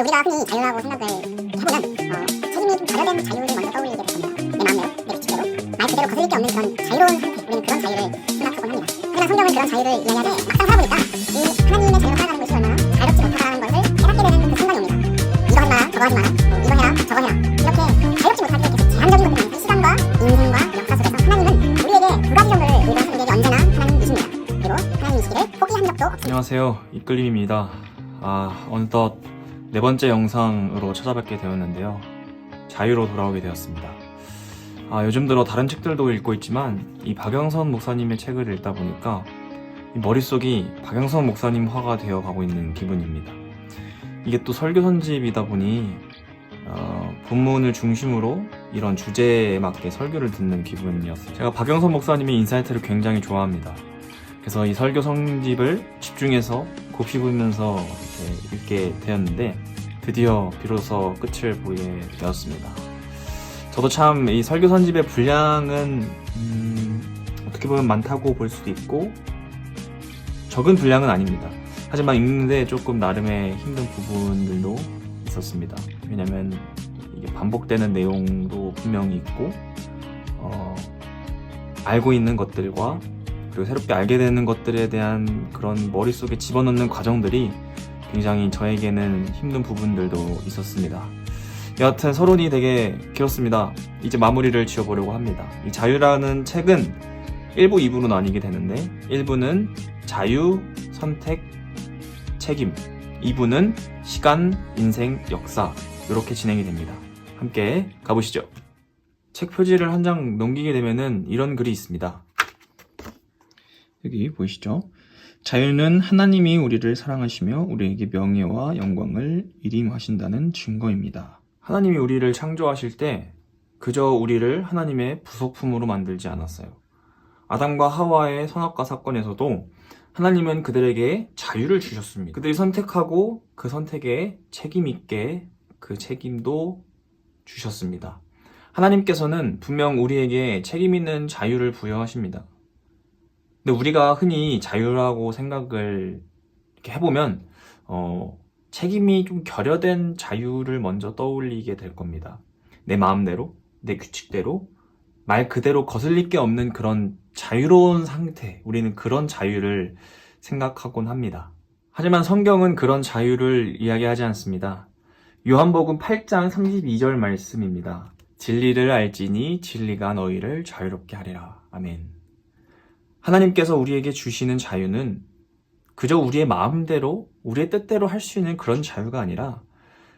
우리가 흔히 자유라고 생각을 해보면 책임이 좀 결여된 자유를 먼저 떠올리게 될 겁니다. 내 마음대로, 내 규칙대로, 말 그대로 거스를 게 없는 그런 자유로운 상태, 우리는 그런 자유를 생각하곤 합니다. 하지만 성경은 그런 자유를 이야기하되 막상 살아보니까 이 하나님의 자유로 살아가는 것이 얼마나 자유롭지 못하다는 것을 깨닫게 되는 그 순간이 옵니다. 이거 하지 마라, 저거 하지 마라, 이거 해라, 저거 해라, 이렇게 자유롭지 못하게 계속 제한적인 것들이 많은 시간과 인생과 역사 속에서 하나님은 우리에게 두 가지 정도를 의도해서 우리에게 언제나 하나님이십니다. 그리고 하나님이시기를 포기한 적도 없습니다. 안녕하세요, 이끌림입니다. 어느덧 네 번째 영상으로 찾아뵙게 되었는데요. 자유로 돌아오게 되었습니다. 요즘 들어 다른 책들도 읽고 있지만 이 박영선 목사님의 책을 읽다 보니까 이 머릿속이 박영선 목사님 화가 되어 가고 있는 기분입니다. 이게 또 설교 선집이다 보니 본문을 중심으로 이런 주제에 맞게 설교를 듣는 기분이었어요. 제가 박영선 목사님의 인사이트를 굉장히 좋아합니다. 그래서 이 설교 선집을 집중해서 곱씹으면서 이렇게 읽게 되었는데 드디어 비로소 끝을 보게 되었습니다. 저도 참 이 설교 선집의 분량은 어떻게 보면 많다고 볼 수도 있고 적은 분량은 아닙니다. 하지만 읽는데 조금 나름의 힘든 부분들도 있었습니다. 왜냐면 이게 반복되는 내용도 분명히 있고 알고 있는 것들과 그리고 새롭게 알게 되는 것들에 대한 그런 머릿속에 집어넣는 과정들이 굉장히 저에게는 힘든 부분들도 있었습니다. 여하튼 서론이 되게 길었습니다. 이제 마무리를 지어보려고 합니다. 이 자유라는 책은 1부, 2부로 나뉘게 되는데 1부는 자유, 선택, 책임, 2부는 시간, 인생, 역사 이렇게 진행이 됩니다. 함께 가보시죠. 책 표지를 한 장 넘기게 되면은 이런 글이 있습니다. 여기 보이시죠? 자유는 하나님이 우리를 사랑하시며 우리에게 명예와 영광을 일임하신다는 증거입니다. 하나님이 우리를 창조하실 때 그저 우리를 하나님의 부속품으로 만들지 않았어요. 아담과 하와의 선악과 사건에서도 하나님은 그들에게 자유를 주셨습니다. 그들이 선택하고 그 선택에 책임 있게 그 책임도 주셨습니다. 하나님께서는 분명 우리에게 책임 있는 자유를 부여하십니다. 근데 우리가 흔히 자유라고 생각을 이렇게 해보면 책임이 좀 결여된 자유를 먼저 떠올리게 될 겁니다. 내 마음대로, 내 규칙대로, 말 그대로 거슬릴 게 없는 그런 자유로운 상태, 우리는 그런 자유를 생각하곤 합니다. 하지만 성경은 그런 자유를 이야기하지 않습니다. 요한복음 8장 32절 말씀입니다. 진리를 알지니 진리가 너희를 자유롭게 하리라. 아멘. 하나님께서 우리에게 주시는 자유는 그저 우리의 마음대로, 우리의 뜻대로 할 수 있는 그런 자유가 아니라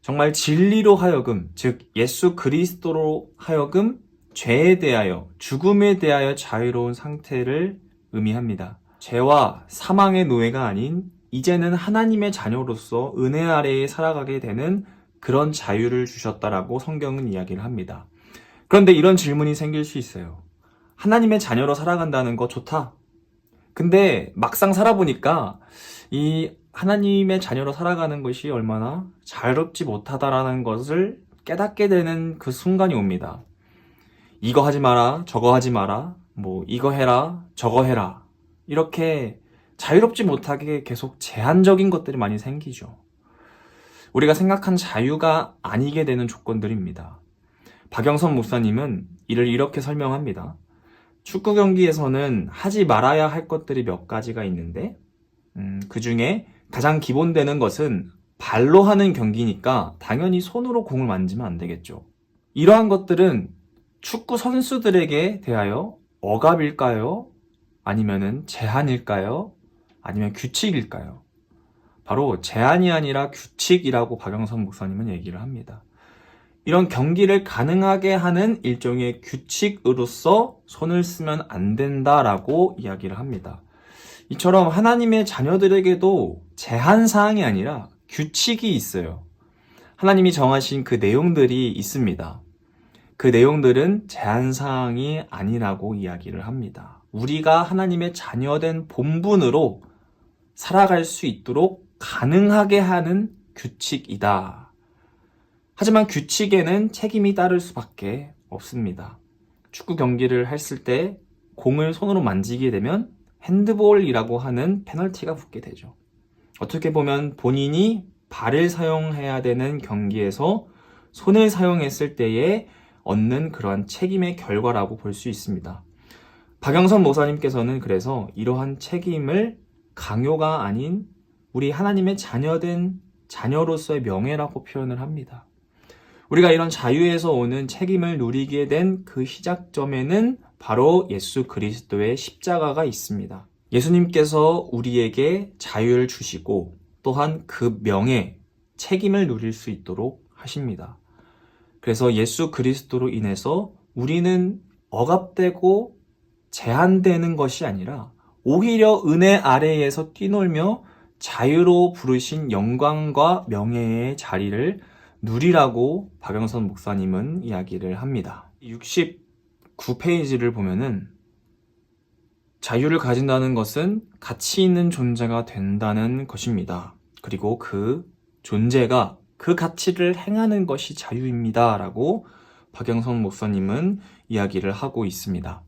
정말 진리로 하여금, 즉 예수 그리스도로 하여금 죄에 대하여, 죽음에 대하여 자유로운 상태를 의미합니다. 죄와 사망의 노예가 아닌 이제는 하나님의 자녀로서 은혜 아래에 살아가게 되는 그런 자유를 주셨다라고 성경은 이야기를 합니다. 그런데 이런 질문이 생길 수 있어요. 하나님의 자녀로 살아간다는 거 좋다. 근데 막상 살아보니까 이 하나님의 자녀로 살아가는 것이 얼마나 자유롭지 못하다라는 것을 깨닫게 되는 그 순간이 옵니다. 이거 하지 마라, 저거 하지 마라, 이거 해라, 저거 해라. 이렇게 자유롭지 못하게 계속 제한적인 것들이 많이 생기죠. 우리가 생각한 자유가 아니게 되는 조건들입니다. 박영선 목사님은 이를 이렇게 설명합니다. 축구 경기에서는 하지 말아야 할 것들이 몇 가지가 있는데 그 중에 가장 기본되는 것은 발로 하는 경기니까 당연히 손으로 공을 만지면 안 되겠죠. 이러한 것들은 축구 선수들에게 대하여 억압일까요? 아니면은 제한일까요? 아니면 규칙일까요? 바로 제한이 아니라 규칙이라고 박영선 목사님은 얘기를 합니다. 이런 경기를 가능하게 하는 일종의 규칙으로서 손을 쓰면 안 된다라고 이야기를 합니다. 이처럼 하나님의 자녀들에게도 제한사항이 아니라 규칙이 있어요. 하나님이 정하신 그 내용들이 있습니다. 그 내용들은 제한사항이 아니라고 이야기를 합니다. 우리가 하나님의 자녀된 본분으로 살아갈 수 있도록 가능하게 하는 규칙이다. 하지만 규칙에는 책임이 따를 수밖에 없습니다. 축구 경기를 했을 때 공을 손으로 만지게 되면 핸드볼이라고 하는 페널티가 붙게 되죠. 어떻게 보면 본인이 발을 사용해야 되는 경기에서 손을 사용했을 때에 얻는 그러한 책임의 결과라고 볼 수 있습니다. 박영선 목사님께서는 그래서 이러한 책임을 강요가 아닌 우리 하나님의 자녀된 자녀로서의 명예라고 표현을 합니다. 우리가 이런 자유에서 오는 책임을 누리게 된 그 시작점에는 바로 예수 그리스도의 십자가가 있습니다. 예수님께서 우리에게 자유를 주시고 또한 그 명예, 책임을 누릴 수 있도록 하십니다. 그래서 예수 그리스도로 인해서 우리는 억압되고 제한되는 것이 아니라 오히려 은혜 아래에서 뛰놀며 자유로 부르신 영광과 명예의 자리를 누리라고 박영선 목사님은 이야기를 합니다. 69페이지를 보면은 자유를 가진다는 것은 가치 있는 존재가 된다는 것입니다. 그리고 그 존재가 그 가치를 행하는 것이 자유입니다. 라고 박영선 목사님은 이야기를 하고 있습니다.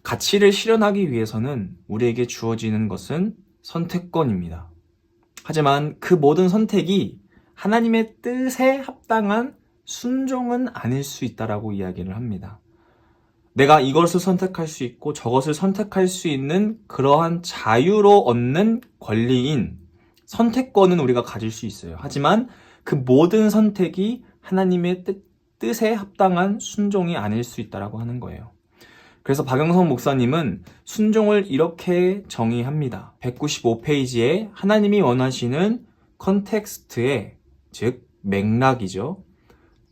가치를 실현하기 위해서는 우리에게 주어지는 것은 선택권입니다. 하지만 그 모든 선택이 하나님의 뜻에 합당한 순종은 아닐 수 있다라고 이야기를 합니다. 내가 이것을 선택할 수 있고 저것을 선택할 수 있는 그러한 자유로 얻는 권리인 선택권은 우리가 가질 수 있어요. 하지만 그 모든 선택이 하나님의 뜻에 합당한 순종이 아닐 수 있다라고 하는 거예요. 그래서 박영선 목사님은 순종을 이렇게 정의합니다. 195페이지에 하나님이 원하시는 컨텍스트에, 즉 맥락이죠.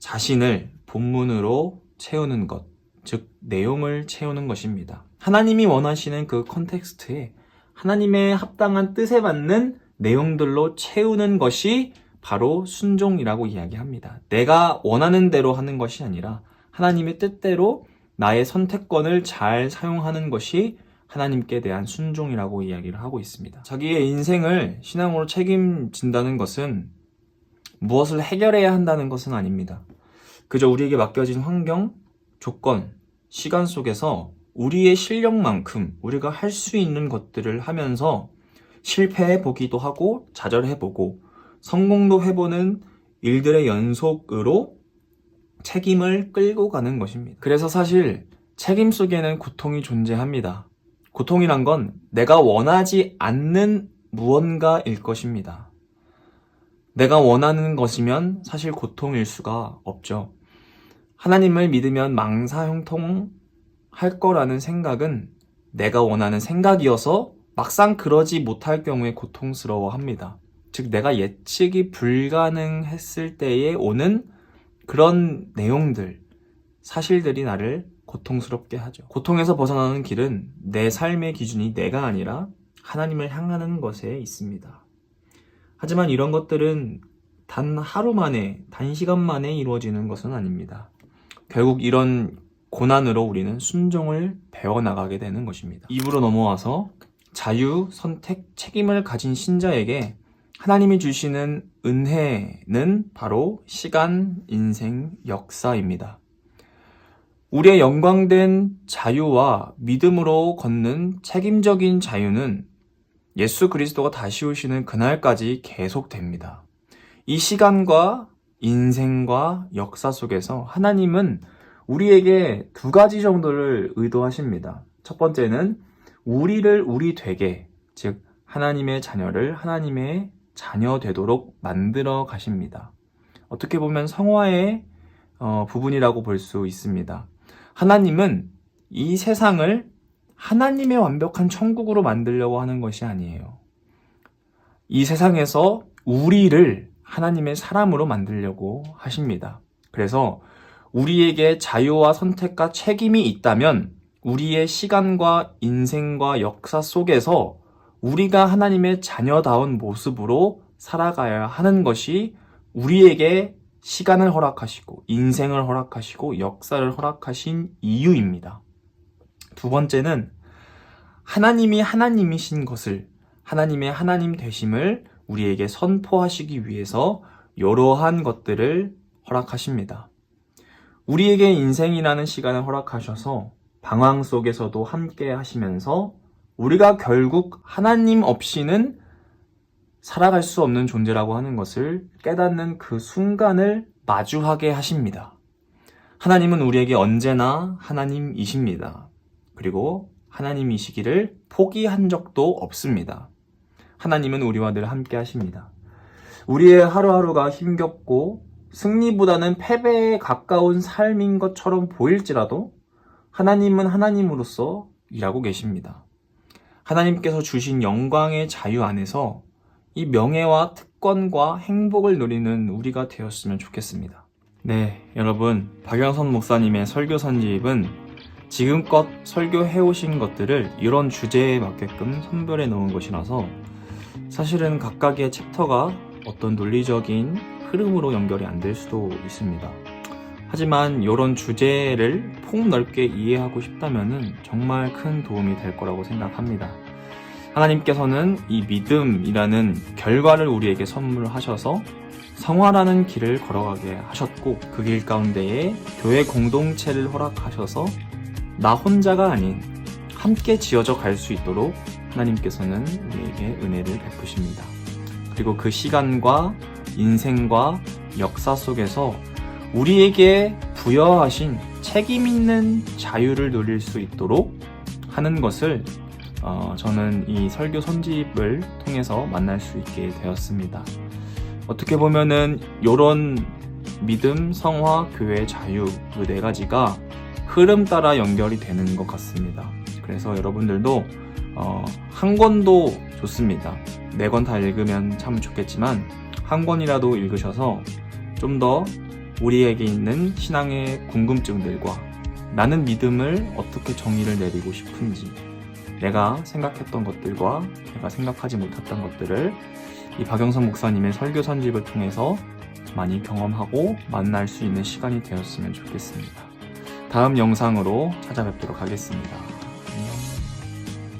자신을 본문으로 채우는 것, 즉 내용을 채우는 것입니다. 하나님이 원하시는 그 컨텍스트에 하나님의 합당한 뜻에 맞는 내용들로 채우는 것이 바로 순종이라고 이야기합니다. 내가 원하는 대로 하는 것이 아니라 하나님의 뜻대로 나의 선택권을 잘 사용하는 것이 하나님께 대한 순종이라고 이야기를 하고 있습니다. 자기의 인생을 신앙으로 책임진다는 것은 무엇을 해결해야 한다는 것은 아닙니다. 그저 우리에게 맡겨진 환경, 조건, 시간 속에서 우리의 실력만큼 우리가 할 수 있는 것들을 하면서 실패해보기도 하고 좌절해보고 성공도 해보는 일들의 연속으로 책임을 끌고 가는 것입니다. 그래서 사실 책임 속에는 고통이 존재합니다. 고통이란 건 내가 원하지 않는 무언가일 것입니다. 내가 원하는 것이면 사실 고통일 수가 없죠. 하나님을 믿으면 망사형통할 거라는 생각은 내가 원하는 생각이어서 막상 그러지 못할 경우에 고통스러워합니다. 즉 내가 예측이 불가능했을 때에 오는 그런 내용들, 사실들이 나를 고통스럽게 하죠. 고통에서 벗어나는 길은 내 삶의 기준이 내가 아니라 하나님을 향하는 것에 있습니다. 하지만 이런 것들은 단 하루 만에, 단시간 만에 이루어지는 것은 아닙니다. 결국 이런 고난으로 우리는 순종을 배워나가게 되는 것입니다. 2부로 넘어와서 자유, 선택, 책임을 가진 신자에게 하나님이 주시는 은혜는 바로 시간, 인생, 역사입니다. 우리의 영광된 자유와 믿음으로 걷는 책임적인 자유는 예수 그리스도가 다시 오시는 그날까지 계속됩니다. 이 시간과 인생과 역사 속에서 하나님은 우리에게 두 가지 정도를 의도하십니다. 첫 번째는 우리를 우리 되게, 즉 하나님의 자녀를 하나님의 자녀 되도록 만들어 가십니다. 어떻게 보면 성화의 부분이라고 볼 수 있습니다. 하나님은 이 세상을 하나님의 완벽한 천국으로 만들려고 하는 것이 아니에요. 이 세상에서 우리를 하나님의 사람으로 만들려고 하십니다. 그래서 우리에게 자유와 선택과 책임이 있다면 우리의 시간과 인생과 역사 속에서 우리가 하나님의 자녀다운 모습으로 살아가야 하는 것이 우리에게 시간을 허락하시고 인생을 허락하시고 역사를 허락하신 이유입니다. 두 번째는 하나님이 하나님이신 것을, 하나님의 하나님 되심을 우리에게 선포하시기 위해서 이러한 것들을 허락하십니다. 우리에게 인생이라는 시간을 허락하셔서 방황 속에서도 함께 하시면서 우리가 결국 하나님 없이는 살아갈 수 없는 존재라고 하는 것을 깨닫는 그 순간을 마주하게 하십니다. 하나님은 우리에게 언제나 하나님이십니다. 그리고 하나님이시기를 포기한 적도 없습니다. 하나님은 우리와 늘 함께 하십니다. 우리의 하루하루가 힘겹고 승리보다는 패배에 가까운 삶인 것처럼 보일지라도 하나님은 하나님으로서 일하고 계십니다. 하나님께서 주신 영광의 자유 안에서 이 명예와 특권과 행복을 누리는 우리가 되었으면 좋겠습니다. 네, 여러분, 박영선 목사님의 설교 선집은 지금껏 설교해오신 것들을 이런 주제에 맞게끔 선별해 놓은 것이라서 사실은 각각의 챕터가 어떤 논리적인 흐름으로 연결이 안 될 수도 있습니다. 하지만 이런 주제를 폭넓게 이해하고 싶다면 정말 큰 도움이 될 거라고 생각합니다. 하나님께서는 이 믿음이라는 결과를 우리에게 선물하셔서 성화라는 길을 걸어가게 하셨고 그 길 가운데에 교회 공동체를 허락하셔서 나 혼자가 아닌 함께 지어져 갈 수 있도록 하나님께서는 우리에게 은혜를 베푸십니다. 그리고 그 시간과 인생과 역사 속에서 우리에게 부여하신 책임 있는 자유를 누릴 수 있도록 하는 것을 저는 이 설교 선집을 통해서 만날 수 있게 되었습니다. 어떻게 보면은 이런 믿음, 성화, 교회, 자유 이 네 가지가 흐름 따라 연결이 되는 것 같습니다. 그래서 여러분들도 한 권도 좋습니다. 4권 다 읽으면 참 좋겠지만 한 권이라도 읽으셔서 좀 더 우리에게 있는 신앙의 궁금증들과 나는 믿음을 어떻게 정의를 내리고 싶은지 내가 생각했던 것들과 내가 생각하지 못했던 것들을 이 박영선 목사님의 설교 선집을 통해서 많이 경험하고 만날 수 있는 시간이 되었으면 좋겠습니다. 다음 영상으로 찾아뵙도록 하겠습니다. 안녕.